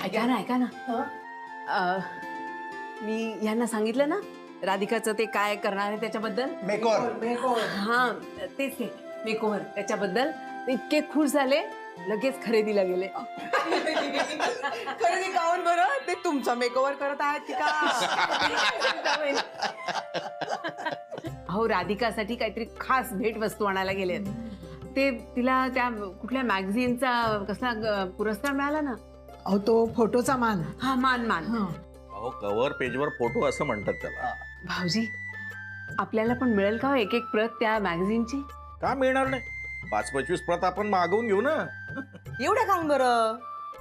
ऐका ना मी यांना सांगितलं ना राधिकाचं ते काय करणार आहे त्याच्याबद्दल मेकओव्हर हा तेच ते मेकओव्हर त्याच्याबद्दल ते इतके खुश झाले लगेच खरेदीला गेले. खरेदी काऊन बरं ते तुमचा मेकओव्हर करत आहेत की का? अहो राधिकासाठी काहीतरी खास भेट वस्तू आणायला गेले ते तिला त्या कुठल्या मॅगझिनचा कसला पुरस्कार मिळाला ना. अहो तो फोटोचा मान. हा मान अहो कव्हर पेजवर फोटो असं म्हणतात त्याला. भाऊजी आपल्याला पण मिळेल का एक एक प्रत त्या मॅगझिनची? का मिळणार नाही? 5-25 प्रत आपण मागवून घेऊ ना. एवढ्या काऊन बरं?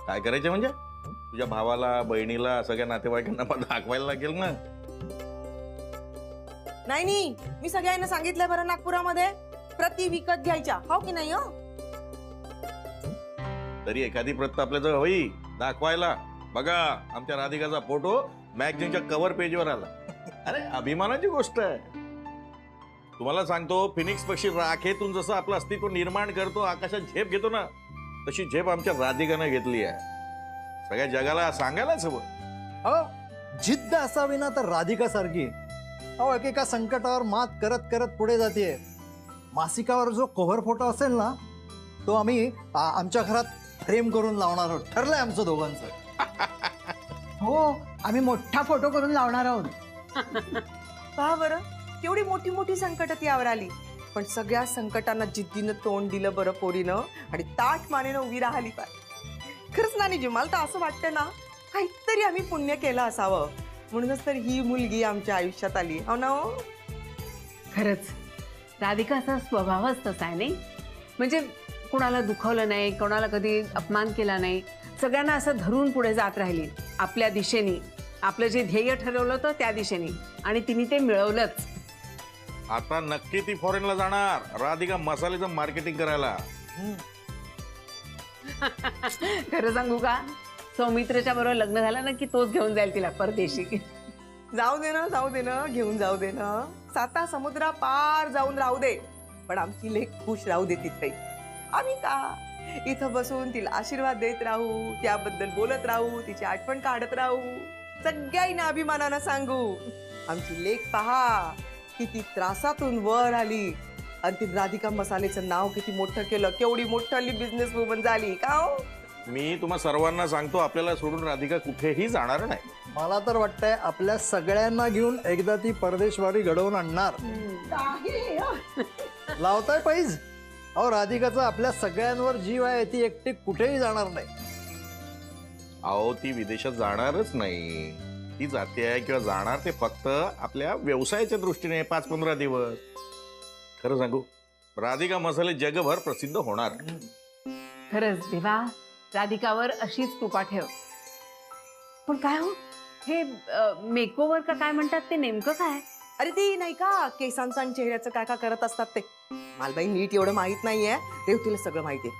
काय करायचं म्हणजे तुझ्या भावाला बहिणीला सगळ्या नातेवाईकांना पण दाखवायला लागेल ना. नाही मी सगळ्यांना सांगितलंय बरं नागपुरामध्ये प्रति विकत घ्यायच्या हो की नाही? हो तरी एखादी प्रत आपल्याजवळ होई दाखवायला. बघा आमच्या राधिकाचा फोटो मॅगझिनच्या कव्हर पेजवर आला. अरे अभिमानाची गोष्ट आहे. तुम्हाला सांगतो फिनिक्स पक्षी राखेतून जसं आपलं अस्तित्व निर्माण करतो आकाशात झेप घेतो ना तशी झेप आमच्या राधिकानं घेतली आहे. सगळ्या जगाला सांगायलाच हवं. अहो जिद्द असावी ना तर राधिका सारखी. अहो एकेका संकटावर मात करत करत पुढे जाते. मासिकावर जो कव्हर फोटो असेल ना तो आम्ही आमच्या घरात फ्रेम करून लावणार आहोत. ठरलंय आमचं दोघांचं. हो आम्ही मोठा फोटो करून लावणार आहोत. पहा बरं केवढी मोठी मोठी संकट यावर आली पण सगळ्या संकटांना जिद्दीनं तोंड दिलं बरं पोरीनं आणि ताठ मानेनं उभी राहिली. पाय खरंच नानीजी मला तर असं वाटतं ना काहीतरी आम्ही पुण्य केलं असावं म्हणूनच तर ही मुलगी आमच्या आयुष्यात आली. हो ना? खरंच राधिकाचा स्वभावच तसा आहे नाही. म्हणजे कोणाला दुखवलं नाही कोणाला कधी अपमान केला नाही. सगळ्यांना असं धरून पुढे जात राहिली आपल्या दिशेने. आपलं जे ध्येय ठरवलं होतं त्या दिशेने आणि तिने ते मिळवलंच. आता नक्की ती फॉरेनला जाणार राधिका मसाल्याचं मार्केटिंग करायला. खरं सांगू का सौमित्रच्या बरोबर लग्न झालं ना की तोच घेऊन जाईल तिला परदेशी. जाऊ दे ना घेऊन जाऊ दे ना. 7 समुद्रा पार जाऊन राहू दे पण आमची लेक खुश राहू दे तिथे. आम्ही का इथं बसून तिला आशीर्वाद देत राहू त्याबद्दल बोलत राहू तिची आठवण काढत राहू सगळ्यांना अभिमानानं सांगू आमची लेक पहा किती त्रासातून वर आली आणि ती राधिका मसालेचं नाव किती मोठं केलं केवढी मोठी बिझनेस वुमन झाली का हो? मी तुम्हा सर्वांना सांगतो आपल्याला सोडून राधिका कुठेही जाणार नाही. मला तर वाटतंय आपल्या सगळ्यांना घेऊन एकदा ती परदेशवारी घडवून आणणार. लावताय पैज. अहो राधिकाचा आपल्या सगळ्यांवर जीव आहे. ती एकटी कुठेही जाणार नाही. अहो ती विदेशात जाणारच नाही. ती जाते किंवा जाणार ते फक्त आपल्या व्यवसायाच्या दृष्टीने 5-15 दिवस. खरं सांगू राधिका मसाले जगभर प्रसिद्ध होणार. खरंच देवा राधिकावर अशीच कृपा ठेव. पण काय हो हे मेकओव्हर का काय म्हणतात ते नेमकं काय? अरे ती नाही का केसांचं आणि चेहऱ्याचं काय काय करत असतात ते. मालबाई नीट एवढं माहित नाहीये रेवतीला सगळं माहितीये.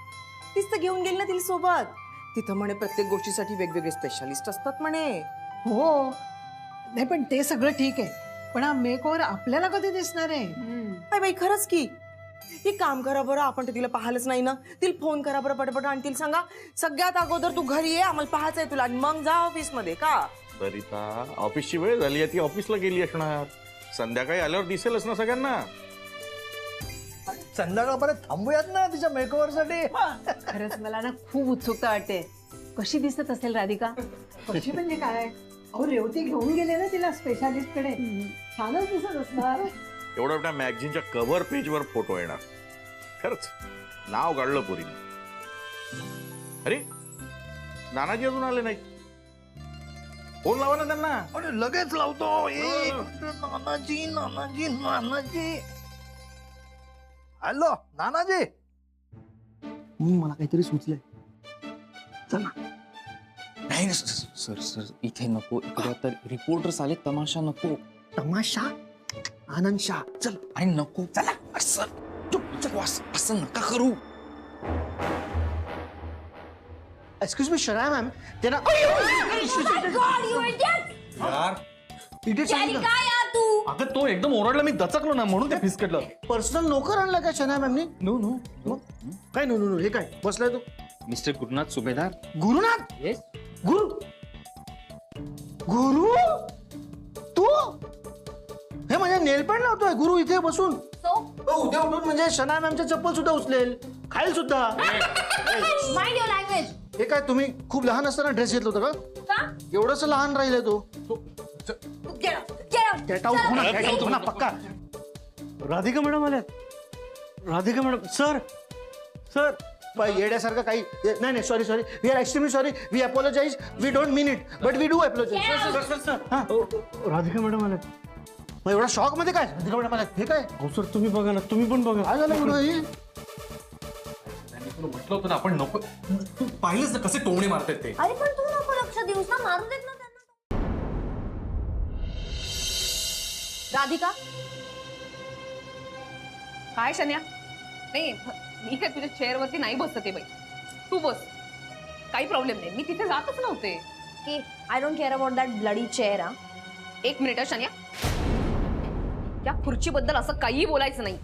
तीच तर घेऊन गेली ना तिला सोबत. तिथं म्हणे प्रत्येक गोष्टीसाठी वेगवेगळे स्पेशालिस्ट असतात म्हणे. हो नाही पण ते सगळं ठीक आहे पण हा मेकओव्हर आपल्याला कधी दिसणार आहे? अरे बाई खरंच की. हे काम करा बरं आपण तर तिला पाहिलंच नाही ना. तिला फोन करा बरं पटपट आणि तिला सांगा सगळ्यात अगोदर तू घरी ये आम्हाला पाहायचंय तुला आणि मग जा ऑफिस मध्ये का. सरिता ऑफिसची वेळ झाली आहे ती ऑफिसला गेली असणार. संध्याकाळी आल्यावर दिसेलच ना सगळ्यांना. संध्याकाळपर्यंत थांबूयात ना तिच्या मेकओव्हर साठी. खरंच मला ना खूप उत्सुकता वाटते कशी दिसत असेल राधिका. कशी म्हणजे काय? अहो रेवती घेऊन गेले ना तिला स्पेशालिस्ट कडे. छानच दिसत असणार. एवढ्या मोठ्या मॅगझिनच्या कव्हर पेजवर फोटो येणार. खरंच नाव काढलं पोरीने. अरे नानाजी अजून आले नाही. फोन लावा ना त्यांना. अरे लगेच लावतो. नानाजी नानाजी नानाजी. हॅलो नानाजी. मला काहीतरी सुचलंय. चला. नाही सर सर इथे नको. इकडे तर रिपोर्टर्स आले. तमाशा नको. तमाशा आनंद शाह चल. आणि नको चला असं चुप असं नका करू. एक्सक्यूज मी शरा मॅम ते ना यार इथे अगं तो एकदम ओरडला मी दचकलो ना म्हणून ते फिसकटलं. पर्सनल नोकर आणला का शना मॅमनी? नो नो काय नो नो हे काय बसलाय तू? मिस्टर गुरुनाथ सुभेदार. गुरुनाथ येस. गुरु गुरु तू हे म्हणजे नेलपेंट लावतोय गुरु इथे बसून. उद्या उठून म्हणजे शना मॅमच्या चप्पल सुद्धा उचलेल, खाईल सुद्धा. Mind your language. हे काय तुम्ही खूप लहान असताना ड्रेस घेतलं होतं का? एवढंच लहान राहिले तो. गेट आउट हो ना पक्का. राधिका मॅडम आल्यात. राधिका मॅडम सर सर येड्यासारखं काही नाही sorry we are extremely sorry. We apologize. We don't mean it but we do apologize. Radhika madam आल्यात. मग एवढा शॉक मध्ये काय राधिका मॅडम आल्यात हे काय? हो सर तुम्ही बघा ना, तुम्ही पण बघा. काय झालं एवढं हे? म्हटलं होतं ना आपण नको. तू पाहिलंच ना कसे टोमणे मारतात ते. अरे पण तू नको लक्ष देऊस ना, मारू देत ना त्यांना. राधिका काय शन्या? नाही मी काय तुझ्या चेअरवरती नाही बसते बाई, तू बस, काही प्रॉब्लेम नाही. मी तिथे जातच नव्हते. की I don't care about that bloody chair. हा एक मिनिट शन्या, त्या खुर्चीबद्दल असं काहीही बोलायचं नाही.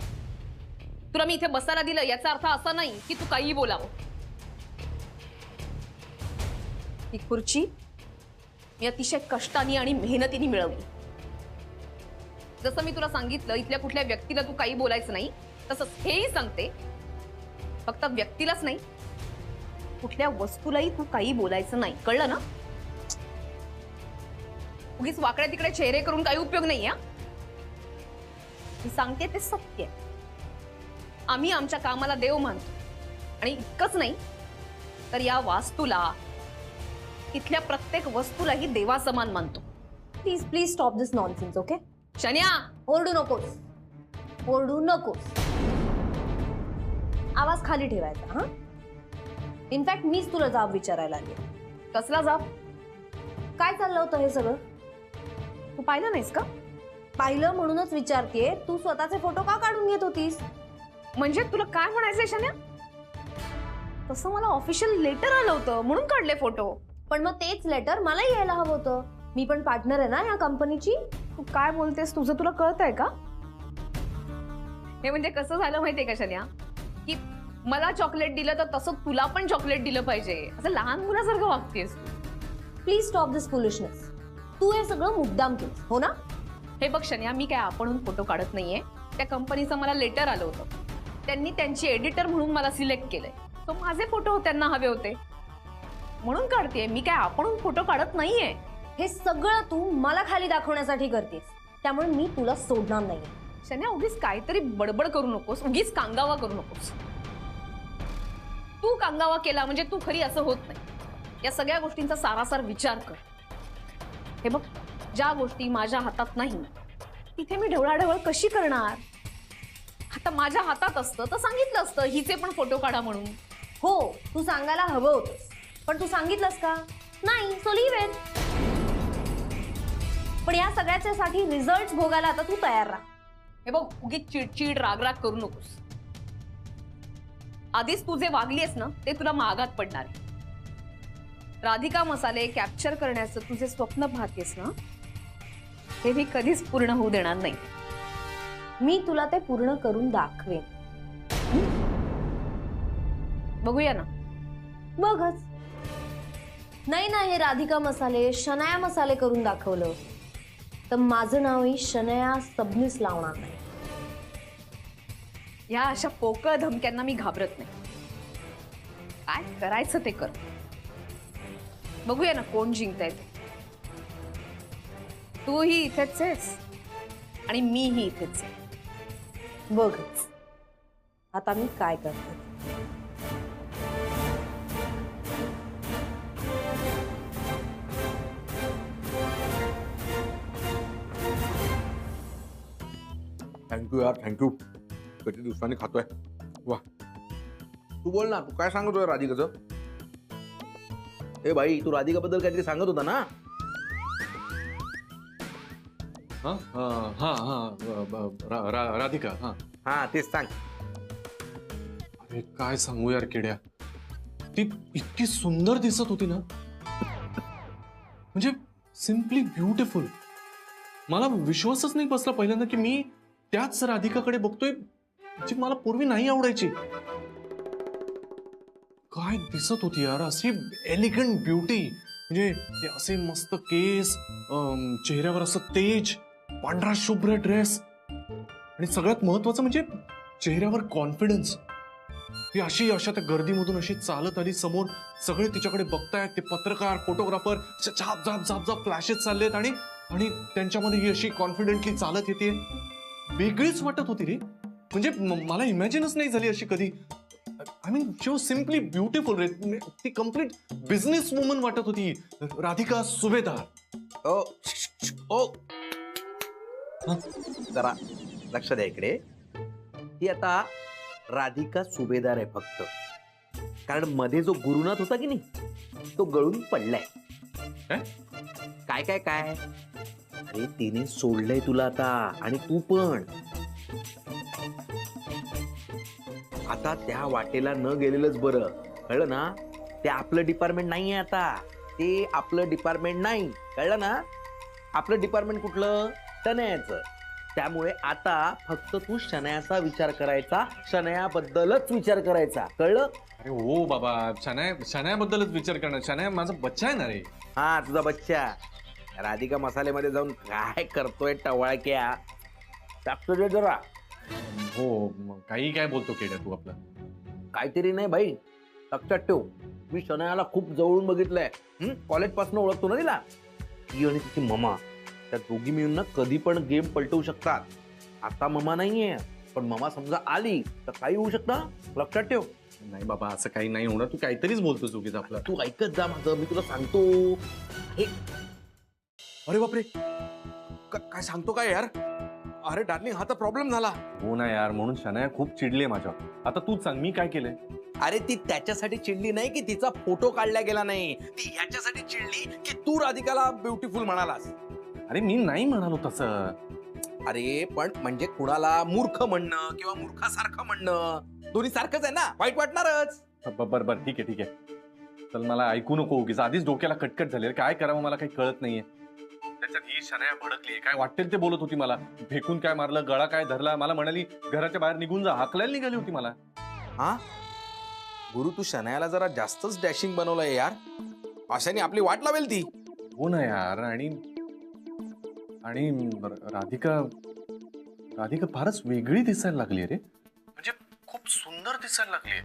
तुला मी इथे बसायला दिलं याचा अर्थ असा नाही की तू काहीही बोलावं. ही खुर्ची मी अतिशय कष्टाने आणि मेहनतीने मिळवली. जसं मी तुला सांगितलं इथल्या कुठल्या व्यक्तीला तू काही बोलायचं नाही, तसंच हेही सांगते फक्त व्यक्तीलाच नाही कुठल्या वस्तूलाही तू काही बोलायचं नाही, कळलं ना? उगीच वाकड्या तिकडे चेहरे करून काही उपयोग नाही. मी सांगते ते सत्य. आम्ही आमच्या कामाला देव मानतो आणि इतकंच नाही तर या वास्तूला, इथल्या प्रत्येक वस्तूलाही देवासमान मानतो. Please please stop this nonsense. Okay Shanya, ओरडू नकोस, ओरडू नकोस. आवाज खाली ठेवायचा. हा इनफॅक्ट मीच तुला जाब विचारायला आली. कसला जाब? काय चाललं होतं हे सगळं? तू पाहिलं नाहीस का? पाहिलं म्हणूनच विचारतेय. तू स्वतःचे फोटो का काढून घेत होतीस? म्हणजे तुला काय म्हणायचंय शन्या? तसं मला ऑफिशियल लेटर आलं होतं म्हणून काढले फोटो. पण मग तेच लेटर मलाही यायला हवं होतं. मी पण पार्टनर आहे ना या कंपनीची. तू काय बोलतेस? तुझं तुला कळतंय का? हे म्हणजे कसं झालं माहितीये का शन्या, की मला चॉकलेट दिलं तर तसं तुला पण चॉकलेट दिलं पाहिजे, असं लहान मुलासारखं वागतेस तू. Please stop this foolishness. तू हे सगळं मुद्दाम केलं हो ना? हे बघ शन्या, मी काय आपणहून फोटो काढत नाहीये. त्या कंपनीचं मला लेटर आलं होतं, त्यांनी त्यांची एडिटर म्हणून मला सिलेक्ट केलंय. तो माझे फोटो त्यांना हवे होते म्हणून काढतेय. मी काय आपणहून फोटो काढत नाहीये. हे सगळं तू मला खाली दाखवण्यासाठी करतेस, त्यामुळे मी तुला सोडणार नाहीये. शन्या, उगीच काहीतरी बडबड करू नकोस, उगीच कांगावा करू नकोस. तू कांगावा केला म्हणजे तू खरी असं होत नाही. या सगळ्या गोष्टींचा सारासार विचार कर. हे बघ, ज्या गोष्टी माझ्या हातात नाही तिथे मी ढवळाढवळ कशी करणार? आता माझ्या हातात असतं तर सांगितलं असतं हिचे पण फोटो काढा म्हणून. हो, तू सांगायला हवं होतंस, पण तू सांगितलंस का? नाही. So leave it. पण या सगळ्याच्यासाठी रिझल्ट भोगायला आता तू तयार राहा. हे बघ, उगीच चिडचिड रागराग करू नकोस. आधीच तू जे वागलीस ना ते तुला महागात पडणार आहे. राधिका मसाले कॅप्चर करण्याचं तुझे स्वप्न पाहतेस ना, हे मी कधीच पूर्ण होऊ देणार नाही. मी तुला ते पूर्ण करून दाखवेन. बघूया ना. बघच. नाही ना, हे राधिका मसाले शनाया मसाले करून दाखवलं तर माझं नावही शनाया सबनीस लावणार नाही. या अशा पोकळ धमक्यांना मी घाबरत नाही. काय करायचं ते कर. बघूया ना कोण जिंकताय ते. तूही इथेच आहेस आणि मीही इथेच आहे. बघच आता मी काय करते. थँक्यू यार, थँक्यू. किती दिवसांनी खातोय. वा, तू बोल ना, तू काय सांगतोय राधिकाचं? ए भाई, तू राधिकाबद्दल काहीतरी सांगत होता ना? राधिका. हा, तेच सांग. अरे काय सांगू यार किड्या, ती इतकी सुंदर दिसत होती ना, म्हणजे सिम्पली ब्युटिफुल. मला विश्वासच नाही बसला पहिल्यांदा की मी त्याच राधिकाकडे बघतोय जी मला पूर्वी नाही आवडायची. काय दिसत होती यार, अशी एलिगंट ब्युटी. म्हणजे ते असे मस्त केस, चेहऱ्यावर असं तेज, पांढरा शुभ्र ड्रेस, आणि सगळ्यात महत्वाचं म्हणजे चेहऱ्यावर कॉन्फिडन्स. ती अशा त्या गर्दीमधून अशी चालत आली समोर, सगळे तिच्याकडे बघतायत, ते पत्रकार, फोटोग्राफर, झाप झाप झाप झाप फ्लॅशेस चाललेत, आणि त्यांच्यामध्ये ही अशी कॉन्फिडेंटली चालत येते. वेगळीच वाटत होती रे. म्हणजे मला इमॅजिनच नाही झाली अशी कधी. I mean she was simply beautiful रे. ती कम्प्लीट बिझनेस वुमन वाटत होती, राधिका सुभेदार. ओ ओ जरा लक्ष द्या इकडे. ती आता राधिका सुभेदार आहे फक्त, कारण मध्ये जो गुरुनाथ होता की नाही तो गळून पडलाय. काय काय काय अरे तिने सोडलंय तुला आता, आणि तू पण आता त्या वाटेला न गेलेलंच बरं, कळलं ना. ते आपलं डिपार्टमेंट नाहीये आता, ते आपलं डिपार्टमेंट नाही, कळलं ना. आपलं डिपार्टमेंट कुठलं, शनयाचं. त्यामुळे आता फक्त तू शनयाचा विचार करायचा, शनयाबद्दलच विचार करायचा, कळलं. अरे हो बाबा, शनयाबद्दलच विचार करणं. शनया माझा बच्चा आहे ना रे. हा तुझा बच्चा. राधिका मसालेमध्ये जाऊन काय करतोय टवाळक्या, टाकतो दे जरा. हो, काही काय बोलतो केड्या तू आपला. काहीतरी नाही भाई, लक्षात ठेव. मी शनयाला खूप जवळून बघितलंय, कॉलेज पासून ओळखतो ना तिला. ती आणि तिची ममा, त्या दोघी मिळून ना कधी पण गेम पलटवू शकतात. आता ममा नाहीये, पण ममा समजा आली तर काही होऊ शकतं, लक्षात ठेव. नाही बाबा, असं काही नाही होणार. तू काहीतरीच बोलतो चुकीचं आपलं. तू ऐकत जा माझं, मी तुला सांगतो. अरे बापरे, काय सांगतो काय यार. अरे डार्लिंग, हा तर प्रॉब्लेम झाला. हो ना यार, म्हणून शनया खूप चिडली माझ्यावर. आता तूच सांग मी काय केलंय. अरे ती त्याच्यासाठी चिडली नाही की तिचा फोटो काढला गेला नाही, ती ह्याच्यासाठी चिडली की तू राधिकाला ब्युटिफुल म्हणालास. अरे मी नाही म्हणालो तसं. अरे पण म्हणजे कुणाला मूर्ख म्हणणं किंवा मूर्खासारखं म्हणणं दोन्ही सारखंच आहे ना, वाईट वाटणारच. बर ठीक आहे. चल मला ऐकू नको उगीच. आधीच डोक्याला कटकट झाली. काय करावं मला काही कळत नाहीये. त्याच्यात ही शनया भडकली, काय वाटेल ते बोलत होती मला. फेकून काय मारलं, गळा काय धरला, मला म्हणाली घराच्या बाहेर निघून जा, हाकलायला निघाली होती मला. हा गुरु, तू शनयाला जरा जास्तच डॅशिंग बनवलंय यार. अशाने आपली वाट लावेल ती. हो ना यार. आणि राधिका फारच वेगळी दिसायला लागली रे. म्हणजे खूप सुंदर दिसायला लागली.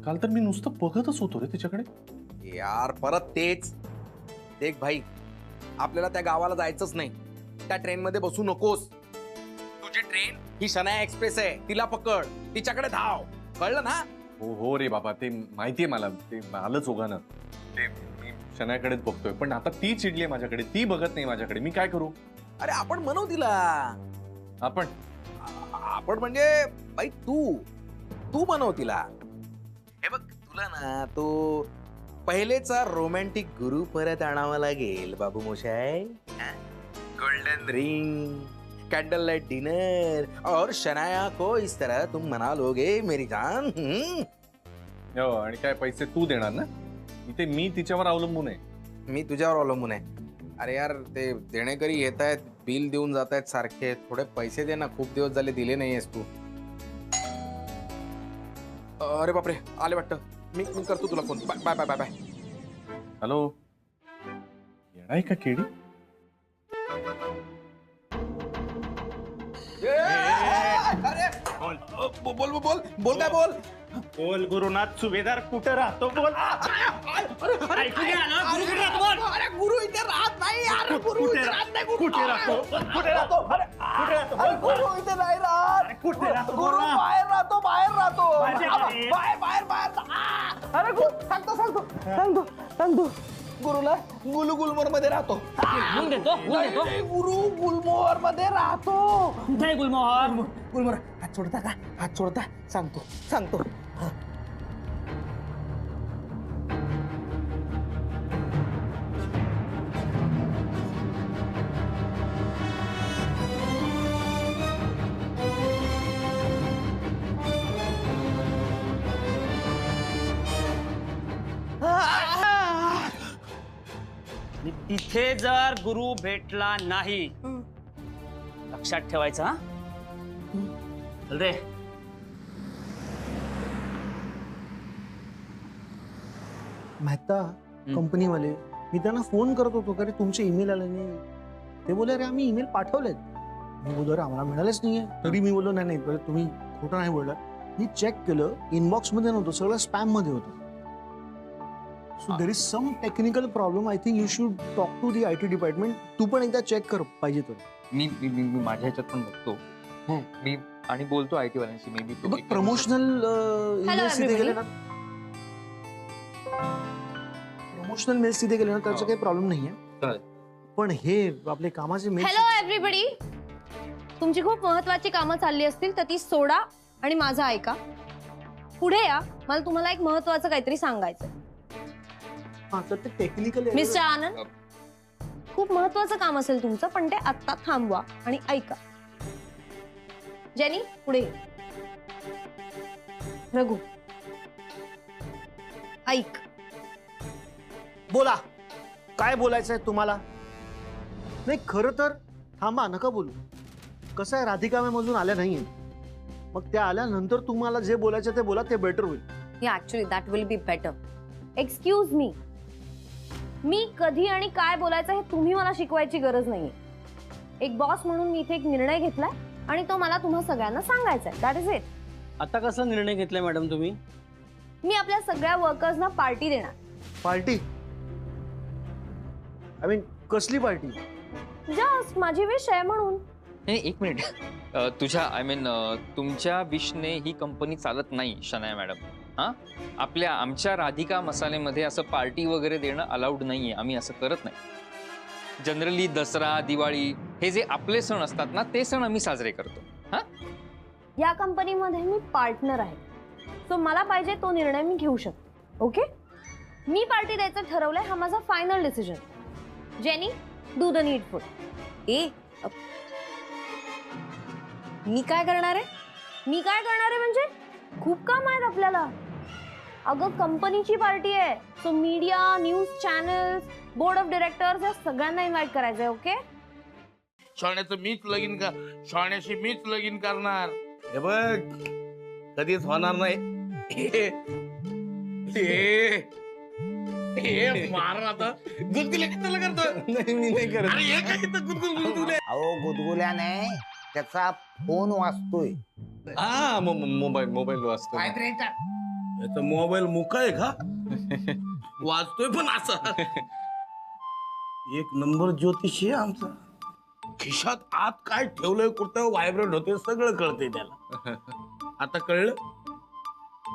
काल तर मी नुसतं बघतच होतो रे तिच्याकडे. यार परत तेच. देख भाई, आपल्याला त्या गावाला जायचंच नाही. त्या ट्रेन मध्ये बसू नकोस. तुझी ट्रेन ही शनया एक्सप्रेस आहे, तिला पकड, तिच्याकडे धाव, कळलं ना. हो रे बाबा, ते माहितीये मला. ते आलंच ओघानं. ते मी शनयाकडेच बघतोय, पण आता ती चिडली माझ्याकडे, ती बघत नाही माझ्याकडे. मी काय करू. अरे आपण म्हणू तिला. आपण म्हणजे बाई तू बनव तिला. हे बघ, तुला ना तो पहिलेचा रोमॅन्टिक गुरु परत आणावा लागेल बाबू मोशाय. Golden ring, candle light dinner, और शनाया को इस तरह तुम मना लोगे मेरी जान. हो, आणि काय पैसे तू देणार ना. इथे मी तिच्यावर अवलंबून आहे. मी तुझ्यावर अवलंबून आहे. अरे यार, ते देणेकरी येत आहेत, बिल देऊन जात आहेत सारखे. थोडे पैसे दे ना, खूप दिवस झाले दिले नाहीयेस तू. अरे बापरे, आले वाटतं. मी करतो तुला phone. Bye bye bye bye. Hello, येणार का केडी. बोल काय बोल. बोल गुरुनाथ सुभेदार कुठे राहतो बोल. ऐकू घ्या ना, गुरु कुठे राहतो बोल. अरे गुरु इथे राहत नाही यार. गुरु इथे राहत नाही. कुठे राहतो बोल. गुरु इथे नाही राहत. कुठे राहतो गुरु बोल ना. बाहेर राहतो. बाहेर. अरे सांगतो गुरुला गुलमोहर मध्ये राहतो. नाही, गुरु गुलमोहर मध्ये राहतो. कुठे गुलमोहर. गुलमोहर हात सोडता का. हात सोडता. सांगतो. तिथे जर गुरु भेटला नाही, लक्षात ठेवायचं. हा रे मेहता कंपनीवाले, मी त्यांना फोन करत होतो का रे तुमचे ईमेल आले नाही. ते बोले अरे आम्ही ईमेल पाठवलेत. मी बोललो अरे आम्हाला मिळालेच नाहीये. तरी मी बोललो नाही बरं तुम्ही खोटं नाही बोलला. मी चेक केलं, इनबॉक्स मध्ये नव्हतं, सगळं स्पॅम मध्ये होतं. So there is some technical problem. I think you should talk to the IT department. तू पण एकदा चेक कर पाहिजे तर. मी माझ्या ह्याच्यात पण बघतो. मी आणि बोलतो IT वाल्यांशी. मे बी प्रमोशनल ईमेल्स तिथे गेले ना, प्रमोशनल मेल्स तिथे गेले ना त्याचा काही प्रॉब्लेम नाहीये. पण हे आपले कामाचे मेल्स. हॅलो एव्हरीबडी, तुमची खूप महत्वाची कामं चालली असतील तर ती सोडा आणि माझं ऐका. पुढे या, मला तुम्हाला एक महत्वाचं काहीतरी सांगायचं. हा तर ते टेक्निकल. मिस्टर आनंद, खूप महत्वाचं काम असेल तुमचं, पण ते आत्ता थांबवा आणि ऐका. जेनी पुढे ये. रघु ऐक. बोला, काय बोलायचंय तुम्हाला? नाही खरं तर थांबा, नका बोलू. कसं आहे, राधिका मॅम अजून आल्या नाहीये. मग त्या आल्यानंतर तुम्हाला जे बोलायचं ते बोला, ते बेटर होईल. Actually that will be better. Excuse me, मी कधी आणि काय बोलायचं हे तुम्ही मला शिकवायची गरज नाहीये. एक बॉस म्हणून मी इथे एक निर्णय घेतलाय आणि तो मला तुम्हा सगळ्यांना सांगायचा आहे. That is it. आता कसा निर्णय घेतलाय मॅडम तुम्ही? मी आपल्या सगळ्या वर्कर्सना पार्टी देणार. पार्टी? आय मीन कसली पार्टी? जस्ट माझी विश आहे म्हणून. नाही, एक मिनिट. तुझ्या तुमच्या विशने ही कंपनी चालत नाही शनाया मॅडम. हा, आमच्या राधिका मसालेमध्ये असं पार्टी वगैरे देणं अलाउड नाहीये. आम्ही असं करत नाही. जनरली दसरा, दिवाळी हे जे आपले सण असतात ना, ते सण आम्ही साजरे करतो. हा, या कंपनीमध्ये मी पार्टनर आहे, सो मला पाहिजे तो निर्णय मी घेऊ शकते. ओके, मी पार्टी द्यायचं ठरवलंय. हा माझा final decision. Jenny, do the needful. मी काय करणार आहे? मी काय करणार आहे म्हणजे खूप काम आहेत आपल्याला. अगं कंपनीची पार्टी आहे, so media, news channels, board of directors या सगळ्यांना इन्व्हाइट करायचंय. ओके, सोन्याचं मीच लगीन का, सोन्याशी मीच लगीन करणार. हे बघ, कधीच होणार नाही. मार आता गुदगुले कशाला करतो? नाही मी नाही करत. अरे हे काय इथं गुदगुले? अहो गुदगुल्या नाही, त्याचा फोन वाजतोय. हा, मोबाईल वाजतो. काय रे याचा मोबाईल मुका आहे का? वाजतोय पण असा. एक नंबर ज्योतिषी आहे आमचा. खिशात आत काय ठेवलंय, कुठं व्हायब्रेट होते सगळं कळतंय त्याला. आता कळलं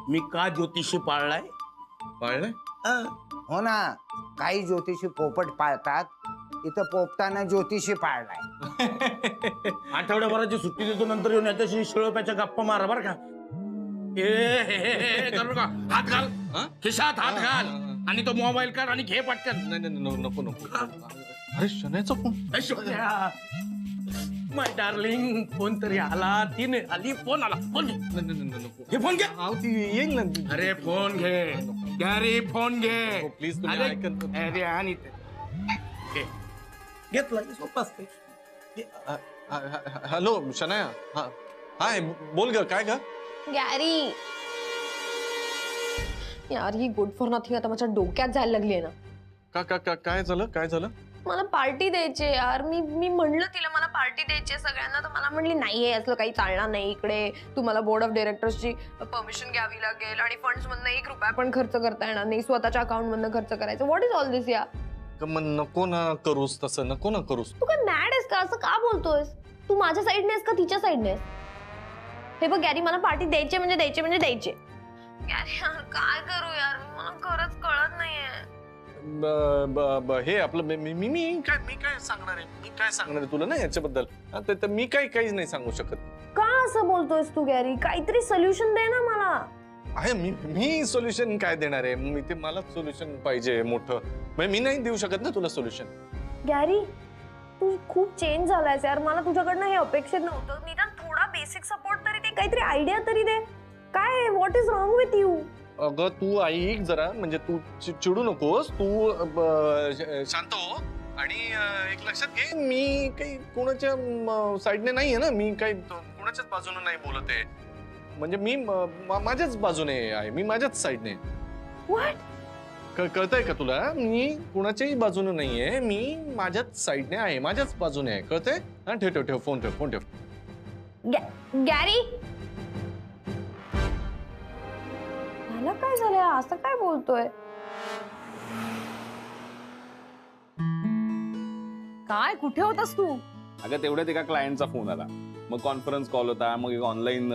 मी का ज्योतिषी पाळलाय. हो ना, काही ज्योतिषी पोपट पाळतात, इथं पोपटानं ज्योतिषी पाळलाय. आठवड्याभराची सुट्टी देतो, नंतर येऊन याच्याशी शिळोप्याच्या गप्पा मारा बर का. करू का? हात घाल खिशात, हात घाल आणि तो मोबाईल काढ आणि घे पटकन. नाही, नको. अरे शनायाचा फोन. माय डार्लिंग, फोन तरी आला. तिने आली, फोन आला. फोन घे. हे फोन घे. येईल ना. अरे फोन घे. गॅरी फोन घे. प्लीज तुम्ही ऐकत. अरे आणि घेतला सोपं असते. हॅलो शनाया. हा, हाय, बोल ग. काय ग? गॅरी यार, ही गुड फॉर नथिंग आता माझ्या डोक्यात जायला लागली ना. काय झालं? मला पार्टी द्यायची यार. मी म्हणलं तिला मला पार्टी द्यायची सगळ्यांना, तर मला म्हणली नाहीये असलं काही चालणार नाही इकडे. तुम्हाला बोर्ड ऑफ डायरेक्टर्सची परमिशन घ्यावी लागेल आणि फंड्स मधनं 1 रुपया पण खर्च करता येणार नाही. स्वतःच्या अकाउंट मधनं खर्च करायचं. व्हॉट इज ऑल दिस या? मग नको ना करूस तसं. नको ना करूस. तू काय मॅड आहेस का? असं का बोलतोयस? तू माझ्या साईडने आहेस का तिच्या साईडने आहेस? हे बघ गॅरी, मला पार्टी द्यायची म्हणजे द्यायची. गॅरी यार काय करू यार, मला खरंच कळत नाहीये. हे आपलं मी काय सांगणार आहे? मी काय सांगणार आहे तुला ना याच्याबद्दल? तर मी काहीच नाही सांगू शकत. का असं बोलतोयस तू गॅरी? काहीतरी सोल्युशन दे ना मला. आहे मी सोल्युशन काय देणार आहे? मी ते मला सोल्युशन पाहिजे मोठं. मी नाही देऊ शकत ना तुला सोल्युशन. गॅरी तू खूप चेंज झालायस यार. मला तुझ्याकडनं हे अपेक्षित नव्हतं. निदान थोडा बेसिक सपोर्ट तरी दे, काहीतरी आयडिया तरी दे. काय what is wrong with you? अगं तू ऐक जरा, म्हणजे तू चिडू नकोस. तू शांत हो आणि एक लक्षात घे, मी काही कोणाच्या साईडने नाहीये ना. मी काही कोणाच्याच बाजूने नाही बोलत आहे. म्हणजे मी माझ्याच बाजूने आहे. मी माझ्याच साईडने. व्हॉट? कळतंय का तुला? मी कुणाच्याही बाजूने नाहीये, मी माझ्याच साईडने आहे, माझ्याच बाजूने आहे. कळतंय? हा, ठेव ठेव ठेव फोन ठेव फोन ठेव. गॅरी मला काय झालंय? असं काय बोलतोय? काय कुठे होतास तू? अगं तेवढ्यात एका क्लायंटचा फोन आला, मग कॉन्फरन्स कॉल होता, मग ऑनलाईन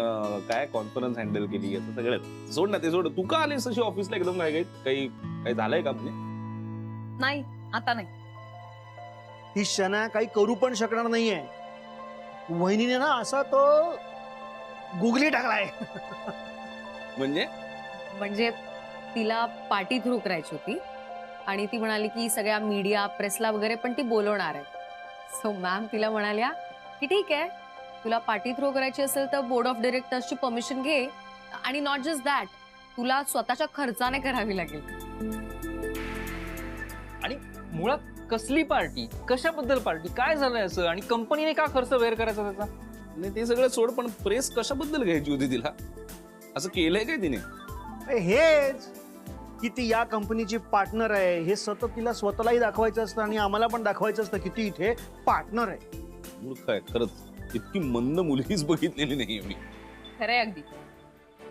काय कॉन्फरन्स हँडल केली, असं सगळं. सोड ना ते सोड. तू का आलीस अशी ऑफिसला एकदम? काय काही झालंय का? म्हणजे नाही, आता नाही. ही शना काही करू पण शकणार नाहीये. वहिनीने ना असा तो गुगली टाकलाय. म्हणजे तिला पार्टी थ्रू करायची होती आणि ती म्हणाली की सगळ्या मीडिया प्रेसला वगैरे पण ती बोलवणार आहे. सो मॅम तिला म्हणाल्या की ठीक आहे, तुला पार्टी थ्रू करायची असेल तर बोर्ड ऑफ डिरेक्टर्सची परमिशन घे, आणि नॉट जस्ट दॅट, तुला स्वतःच्या खर्चाने करावी लागेल. आणि मुळात कसली पार्टी, कशाबद्दल पार्टी, काय झालंय असं, आणि कंपनीने का खर्च वेअर करायचा त्याचा? नाही ते सगळं सोड, पण प्रेस कशाबद्दल घ्यायची होती तिला? असं केलंय काय तिने? हेच की ती या कंपनीची पार्टनर आहे हे सतत तिला स्वतःलाही दाखवायचं असतं आणि आम्हाला पण दाखवायचं असतं की ती इथे पार्टनर आहे. मूर्ख आहे खरंच. इतकी मंद मुलगीच बघितलेली नाहीये मी. खरंय अगदी.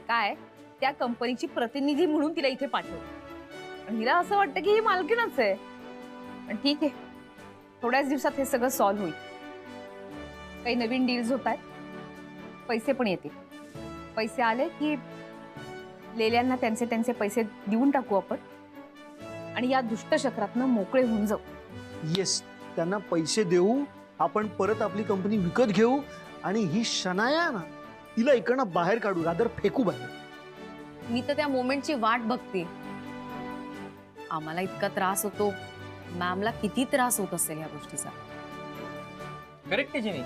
काय त्या कंपनीची प्रतिनिधी म्हणून तिला इथे पाठवलं आणि हिला असं वाटतं की ही मालकीणच आहे. पण ठीक आहे, थोड्याच दिवसात हे सगळं सॉल्व्ह होईल. काही नवीन डील्स होत आहेत, पैसे पण येतील. पैसे आले की लेल्यांना त्यांचे पैसे देऊन टाकू आपण आणि या दुष्टचक्रातनं मोकळे होऊन जाऊ. येस, त्यांना पैसे देऊ, आपण परत आपली कंपनी विकत घेऊ आणि ही शनाया ना तिला इकडनं बाहेर काढू, रादर फेकू बाहेर. मी तर त्या मोमेंटची वाट बघते. आम्हाला इतका त्रास होतो, मॅमला किती त्रास होत असेल या गोष्टीचा. करेक्ट आहे जिनी.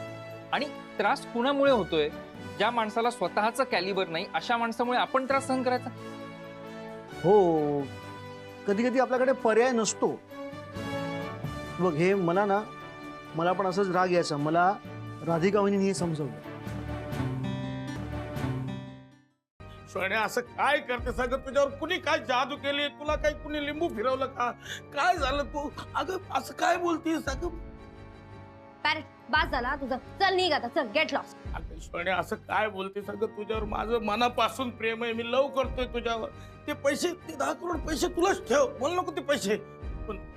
आणि त्रास कुणामुळे होतोय? ज्या माणसाला स्वतःचं कॅलिबर नाही अशा माणसामुळे आपण त्रास सहन करायचा. हो, कधी कधी आपल्याकडे पर्याय नसतो. बघ, हे मला पण असंच राग यायचा. मला राधिका वहिनीने हे समजवलं. सोन्या असं काय करते सगळं? तुझ्यावर कुणी काय जादू केली? तुला काही कुणी लिंबू फिरवलं का? काय झालं तू? अगं असं काय बोलतीस? अगं पॅरेट बास झाला तुझं. चल निघ आता, चल गेट लॉस्ट. अगं सोन्या असं काय बोलते सगळं? तुझ्यावर माझं मनापासून प्रेम आहे. मी लव करतोय तुझ्यावर. ते पैसे, ते 10 करोड पैसे तुलाच ठेव. मला नको ते पैसे.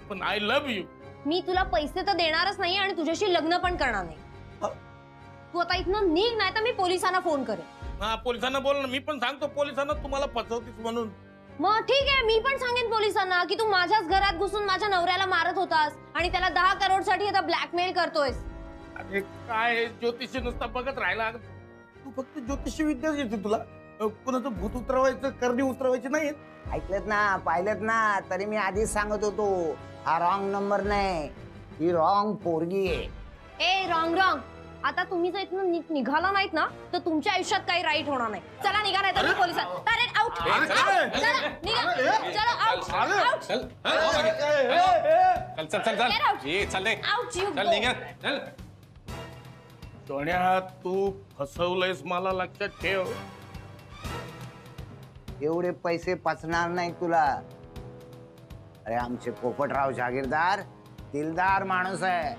पण आय लव्ह यू. मी तुला पैसे तर देणारच नाही आणि तुझ्याशी लग्न पण करणार नाही. तू आता इथनं निघ, नाही तर मी पोलिसांना फोन करेन. हा, पोलिसांना बोल ना. मी पण सांगतो पोलिसांना तुम्हाला फसवतीस म्हणून. मग ठीक आहे, मी पण सांगेन पोलिसांना की तू माझ्याच घरात घुसून माझ्या नवऱ्याला मारत होतास आणि त्याला 10 करोड साठी आता ब्लॅकमेल करतोयस. अरे काय ज्योतिषी नुसता बघत राहिला? तू फक्त ज्योतिषी विद्याच येते तुला. कुणाचं भूत उतरवायचं, करणी उतरवायची नाही. ऐकलत ना, पाहिलत ना, तरी मी आधीच सांगत होतो हा रॉंग नंबर नाही, ही रॉंग पोरगी आहे. ए रॉंग. आता तुम्ही जर इथनं निघाला नाहीत ना तर तुमच्या आयुष्यात काही राईट होणार नाही. चला निघा, नाही तर मी पोलिसात. Parrot out. चला निघा, चला आउट. चल आउट यू चल निघ चल. सोन्या तू फसवलंयस मला, लक्षात ठेव. एवढे पैसे पचणार नाही तुला. अरे आमचे पोपटराव जागीरदार दिलदार माणूस आहे,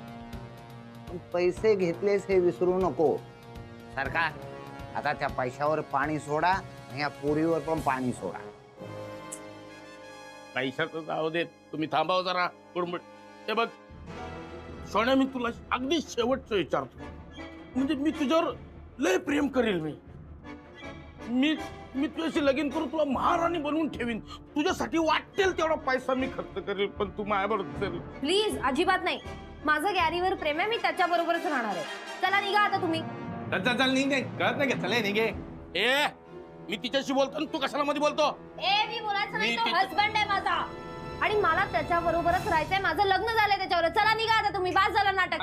पण पैसे घेतलेस हे विसरू नको. सरकार, आता त्या पैशावर पाणी सोडा आणि या पोरीवर पण पाणी सोडा. पैशाचं जाऊ देत, तुम्ही थांबाव जरा. हे बघ सोन्या, मी तुला अगदी शेवटचं विचारतो. म्हणजे मी तुझ्यावर लय प्रेम करेल. मी तुझ्याशी लगीन करून तुला महाराणी बनवून ठेवीन. तुझ्यासाठी वाटेल तेवढा पैसा मी खर्च करेल, पण तू माझ्याबरोबर चल. प्लीज. अजिबात नाही. माझं गॅरीवर प्रेम आहे, मी त्याच्या बरोबरच राहणार आहे. चला निघा आता तुम्ही. चल निघे. कळत नाही का? चले निघे. ए, मी तिच्याशी बोलतो आणि तू कशाला मध्ये बोलतो? ए मी बोलायचं नाही, तो हसबंड आहे माझा आणि मला त्याच्या बरोबरच राहायचंय. माझं लग्न झालंय त्याच्यावर. चला निघा आता तुम्ही. बास झालं नाटक.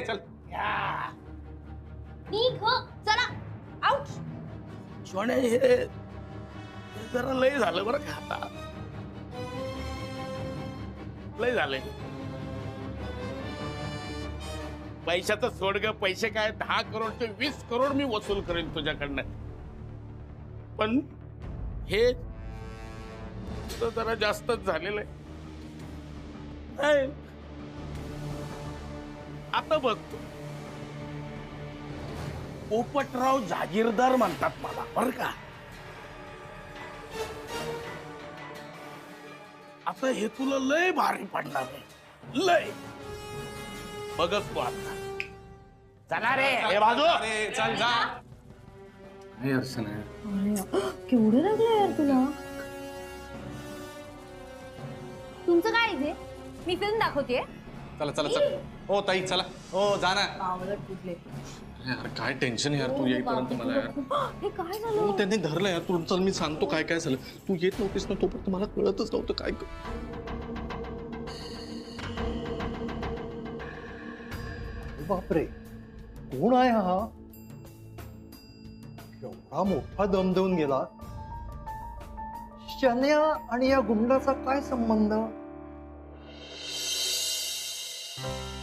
चल. निघ. चला आउट. सोन्या हे जरा लय झालं बरं का? आता लय झालंय. पैशाचं सोड ग. पैसे काय 10 करोडचे 20 करोड मी वसूल करेन तुझ्याकडनं. पण हे तुझं जरा जास्तच झालेलं आहे. आता बघतो पोपटराव जागीरदार म्हणतात मला बर का. आता हे तुला लय भारी पडणार आहे, लय. बघत तू आता. चला रे हे बाजू. चल जा. नाही अर्चना, केवढं लागलं यार तुला. तुमचं काय इथे? मी फिल्म दाखवतेय. चला चला चला. हो ताई चला. हो जा ना. कुठले यार काय टेन्शन यार तू येईपर्यंत मला यार. हे काय हो झालं? त्यांनी धरलं यार. तू चल मी सांगतो काय काय झालं. तू येत नव्हतीस ना तोपर्यंत मला कळतच नव्हतं काय. बापरे, कोण आहे हा? एवढा मोठा दम देऊन गेला. शन्या आणि या गुंडाचा काय संबंध?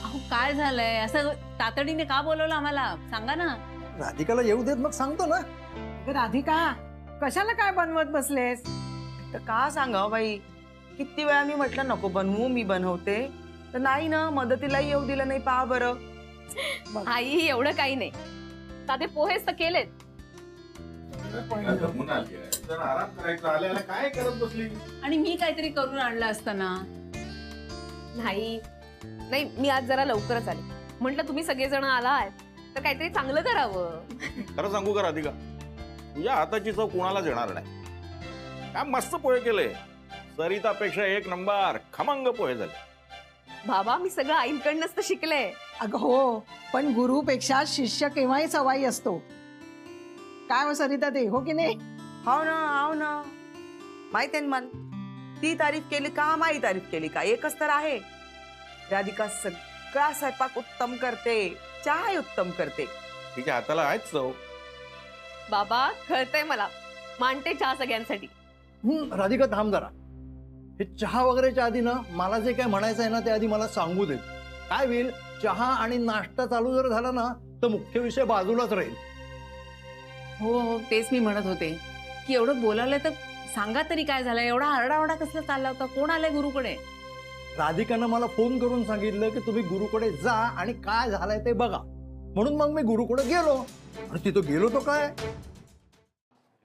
अहो काय झालंय असं तातडीने का बोलवलं आम्हाला सांगा ना. राधिकाला येऊ देत मग सांगतो ना. राधिका, कशाला काय बनवत बसलेस? तर का सांगावं बाई, किती वेळा मी म्हटलं नको बनवू, मी बनवते, तर नाही ना, मदतीलाही येऊ दिलं नाही. पहा बरं. आई एवढं काही नाही, साधे पोहेच तर केलेत. आराम करायचा आल्याला काय करत बसली. आणि मी काहीतरी करून आणलं असताना. नाही नाही, मी आज जरा लवकरच आले. म्हटलं तुम्ही सगळेजण आलात तर काहीतरी चांगलं करावं. खरं सांगू का राधिका, तुझ्या हाताची चव कुणालाच येणार नाही. काय मस्त पोहे केले. सरितापेक्षा एक नंबर खमंग पोहे झाले. बाबा मी सगळं आईंकडनंच तर शिकले. अगं हो, पण गुरुपेक्षा शिष्य केव्हाही सवाई असतो. काय हो सरिता ते, हो की नाही? हाव ना माहित आहे मला. ती तारीफ केली का, माई तारीफ केली का, एकच तर आहे. राधिका सगळा स्वयंपाक उत्तम करते, चहा उत्तम करते. तिच्या हाताला आहेच चव. बाबा कळतंय मला, मांडते चहा सगळ्यांसाठी. राधिका थांब जरा. हे चहा वगैरेच्या आधी ना मला जे काय म्हणायचं आहे ना ते आधी मला सांगू दे. काय होईल, चहा आणि नाश्ता चालू जर झाला ना तर मुख्य विषय बाजूलाच राहील. हो हो, तेच मी म्हणत होते की एवढं बोलावलंय तर सांगा तरी काय झालं. एवढा आरडाओरडा कसला चालला होता? कोण आलंय गुरुकडे? राधिकानं मला फोन करून सांगितलं की तुम्ही गुरुकडे जा आणि काय झालंय ते बघा. म्हणून मग मी गुरुकडे गेलो. आणि तिथं गेलो तो काय,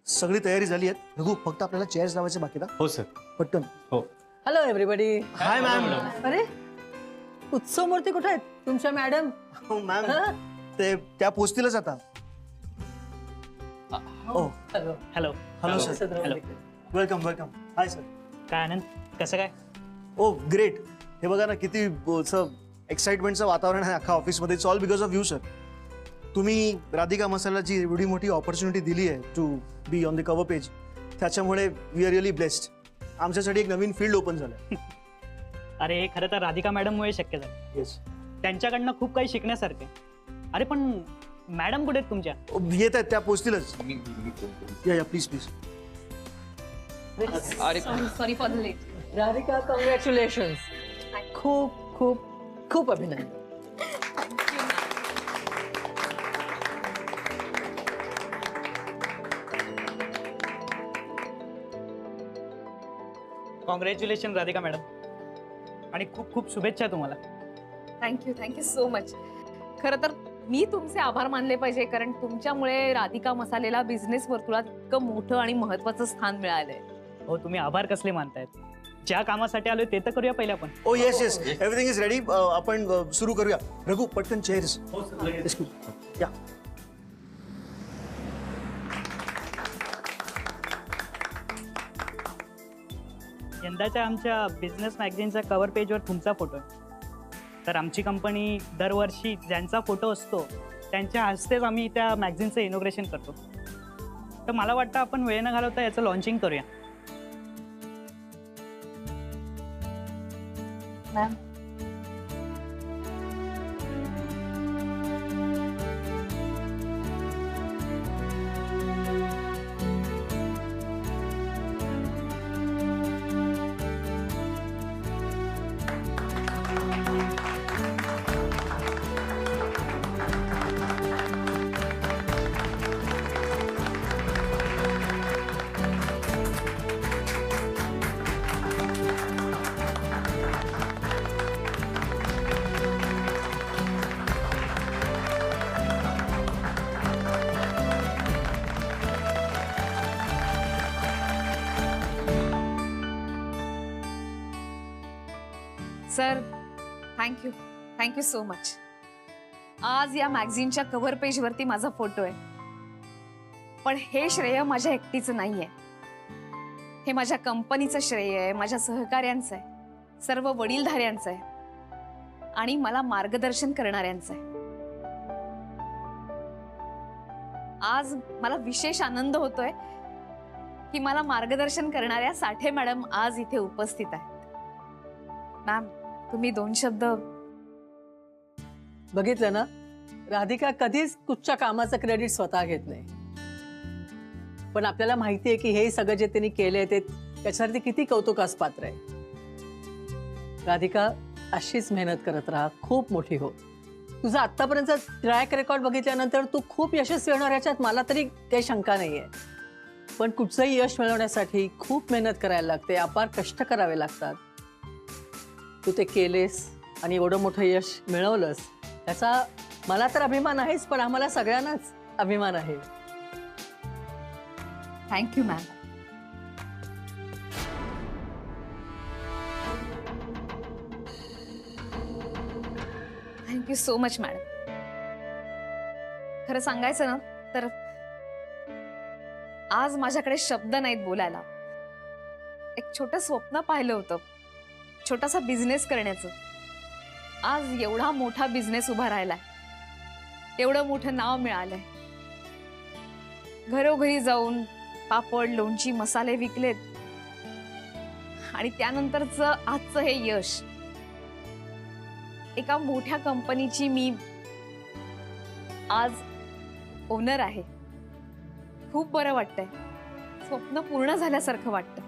सगळी तयारी झाली आहे. रघु, फक्त आपल्याला चेअर्स लावायचे बाकी ना. हो सर. पटकन. हो. Hello everybody. Hi ma'am. अरे उत्सव मूर्ती कुठे आहेत तुमच्या मॅडम? हो मॅम, ते त्या पोचतीलच आता. Hello hello sir. Hello. Welcome welcome. Hi sir. काय आनंद, कसं काय? Oh great. हे बघा ना किती एक्साइटमेंटचं वातावरण आहे अख्खा ऑफिसमध्ये. It's all because of you sir. तुम्ही राधिका मसालाची एवढी मोठी ऑपॉर्च्युनिटी दिली आहे to be on the cover page, त्याच्यामुळे वी आर रिअली ब्लेस्ड. आमच्यासाठी एक नवीन फील्ड ओपन झालं. अरे हे खरं तर राधिका मॅडममुळे शक्य झालं. येस. त्यांच्याकडनं खूप काही शिकण्यासारखे. अरे पण मॅडम कुठे आहेत तुमच्या? येत आहेत, त्या पोचतीलच. या प्लीज प्लीज. अरे sorry for the late. Radhika, congratulation. खूप खूप खूप अभिनंदन. कॉंग्रॅच्युलेशन राधिका मॅडम, आणि खूप खूप शुभेच्छा तुम्हाला. Thank you so much. खरं तर मी तुमचे आभार मानले पाहिजे, कारण तुमच्यामुळे राधिका मसालेला बिझनेस वर्तुळात इतकं मोठं आणि महत्वाचं स्थान मिळालंय. हो, तुम्ही आभार कसले मानतायत? ज्या कामासाठी आलोय ते तर करूया पहिले आपण. Oh yes yes, everything is ready. आपण सुरू करूया. रघु, पटकन चेअर्स. या. यंदाच्या आमच्या बिझनेस मॅगझिनच्या कव्हर पेजवर तुमचा फोटो आहे. तर आमची कंपनी दरवर्षी ज्यांचा फोटो असतो त्यांच्या हस्तेच आम्ही त्या मॅगझिनचं इनॉग्रेशन करतो. तर मला वाटतं आपण वेळ न घालवता याचं लॉन्चिंग करूया. Ma'am, sir thank you so much. आज या मॅगझिनच्या कव्हर पेजवरती माझा फोटो आहे, पण हे श्रेय माझ्या एकटीचं नाहीये. हे माझ्या कंपनीचं श्रेय आहे, माझ्या सहकाऱ्यांचं आहे, सर्व वडीलधाऱ्यांचं आहे आणि मला मार्गदर्शन करणाऱ्यांचं आहे. आज मला विशेष आनंद होतोय की मला मार्गदर्शन करणाऱ्या साठे मॅडम आज इथे उपस्थित आहेत. मॅम, तुम्ही 2 शब्द. बघितलं ना, राधिका कधीच कुठच्या कामाचं क्रेडिट स्वतः घेत नाही, पण आपल्याला माहिती आहे की हे सगळं जे त्यांनी केलंय ते त्याच्यावरती किती कौतुकास पात्र आहे. राधिका, अशीच मेहनत करत राहा, खूप मोठी हो. तुझा आत्तापर्यंत ट्रॅक रेकॉर्ड बघितल्यानंतर तू खूप यशस्वी होणार याच्यात मला तरी काही शंका नाही आहे. पण कुठचंही यश मिळवण्यासाठी खूप मेहनत करायला लागते, अपार कष्ट करावे लागतात. तू ते केलेस आणि एवढं मोठं यश मिळवलंस याचा मला तर अभिमान आहेच, पण आम्हाला सगळ्यांनाच अभिमान आहे. Thank you ma'am. Thank you so much madam. खरं सांगायचं ना तर आज माझ्याकडे शब्द नाहीत बोलायला. एक छोटं स्वप्न पाहिलं होतं, छोटासा बिझनेस करण्याचं. आज एवढा मोठा बिझनेस उभा राहिलाय, एवढं मोठं नाव मिळालंय. घरोघरी जाऊन पापड, लोणची, मसाले विकलेत आणि त्यानंतरचं आजचं हे यश. एका मोठ्या कंपनीची मी आज ओनर आहे. खूप बरं वाटतंय, स्वप्न पूर्ण झाल्यासारखं वाटतं.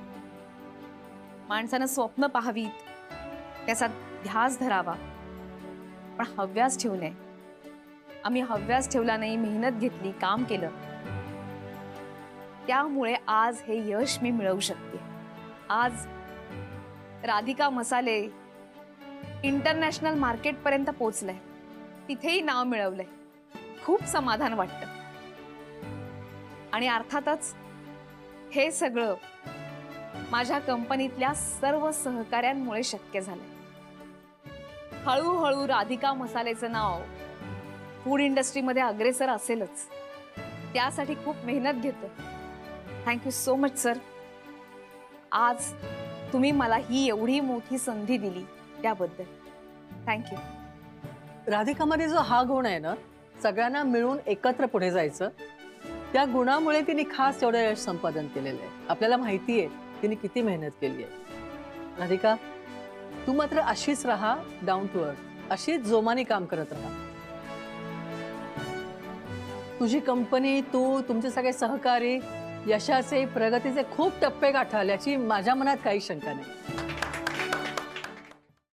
माणसानं स्वप्न पाहावीत, त्याचा ध्यास धरावा, पण हव्यास ठेवू नये. आम्ही हव्यास ठेवला नाही, मेहनत घेतली, काम केलं, त्यामुळे आज हे यश मी मिळवू शकते. आज राधिका मसाले इंटरनॅशनल मार्केटपर्यंत पोहोचलंय, तिथेही नाव मिळवलंय. खूप समाधान वाटतं आणि अर्थातच हे सगळं माझ्या कंपनीतल्या सर्व सहकाऱ्यांमुळे शक्य झालंय. हळूहळू राधिका मसालेचं नाव फूड इंडस्ट्रीमध्ये अग्रेसर असेलच, त्यासाठी खूप मेहनत घेतो. Thank you so much sir. आज तुम्ही मला ही एवढी मोठी संधी दिली त्याबद्दल थँक्यू. राधिकामध्ये जो हा गुण आहे ना, सगळ्यांना मिळून एकत्र पुढे जायचं, त्या गुणामुळे तिने खास एवढं यश संपादन केलेलं आहे. आपल्याला माहिती आहे तिने किती मेहनत केली आहे. राधिका, तू मात्र अशीच राहा, डाऊन टू अर्थ, अशीच जोमाने काम करत राहा. तुझी कंपनी, तू, तुमचे सगळे सहकारी यशाचे, प्रगतीचे खूप टप्पे गाठाल याची माझ्या मनात काही शंका नाही.